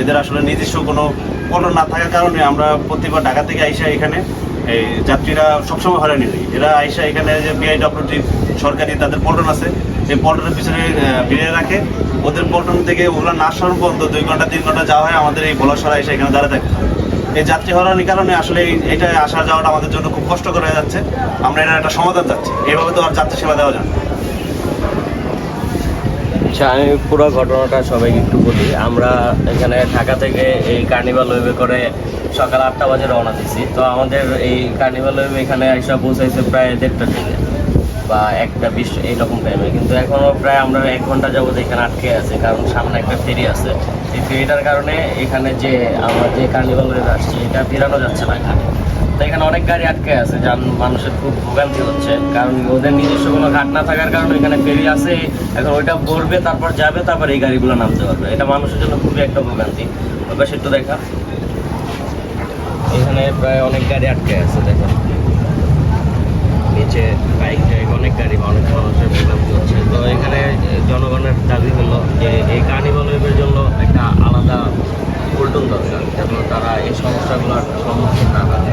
যাত্রীদের আসলে নিজস্ব কোনো পল্টন না থাকার কারণে আমরা প্রতিবার ঢাকা থেকে আইসা এখানে এই যাত্রীরা সবসময় হয়রানি হই। এরা আইসা এখানে যে বিআইডব্লিউটি সরকারি তাদের পল্টন আছে, এই পল্টনের পিছনে ভিড়ে রাখে। ওদের পল্টন থেকে ওগুলো না সরানো পর্যন্ত 2 ঘন্টা 3 ঘন্টা যাওয়া হয়, আমাদের এই ভোলাসরা এসে এখানে দাঁড়িয়ে থাকে। এই যাত্রী হয়রানির কারণে আসলে এটা আসা যাওয়াটা আমাদের জন্য খুব কষ্টকর হয়ে যাচ্ছে। আমরা এটার একটা সমাধান চাচ্ছি, এইভাবে তো আর যাত্রী সেবা দেওয়া যায় না। আচ্ছা, আমি পুরো ঘটনাটা সবাইকে একটু বলি। আমরা এখানে ঢাকা থেকে এই কার্নিভাল ওয়েবে করে সকাল 8টা বাজে রওনা দিছি। তো আমাদের এই কার্নিভাল ওয়েবে এখানে এসে পৌঁছাইছে প্রায় 1:30টা থেকে বা 1:20 এইরকম টাইমে, কিন্তু এখনও প্রায় আমরা 1 ঘন্টা যাবত এখানে আটকে আছে, কারণ সামনে একটা ফেরি আছে। এই ফেরিটার কারণে এখানে যে আমরা যে কার্নিভাল ওয়েবে আসছি এটা ফেরানো যাচ্ছে না এখানে। তো এখানে অনেক গাড়ি আটকে আছে, যার মানুষের খুব ভোগান্তি হচ্ছে, কারণ ওদের নিজস্ব কোনো ঘাট না থাকার কারণে এখানে ফেরি আছে। এখন ওইটা ভরবে, তারপর যাবে, তারপর এই গাড়িগুলো নামতে পারবে। এটা মানুষের জন্য খুবই একটা ভোগান্তি। ওই পাশে একটু দেখা, এখানে প্রায় অনেক গাড়ি আটকে আছে। দেখেন নিচে বাইক টাইক অনেক গাড়ি, অনেক মানুষের ভোগান্তি হচ্ছে। তো এখানে জনগণের দাবি হলো যে এই কার্নিভাল ওয়েবের জন্য একটা আলাদা পল্টন দরকার, যেন তারা এই সমস্যাগুলোর সম্মুখীন না হয়।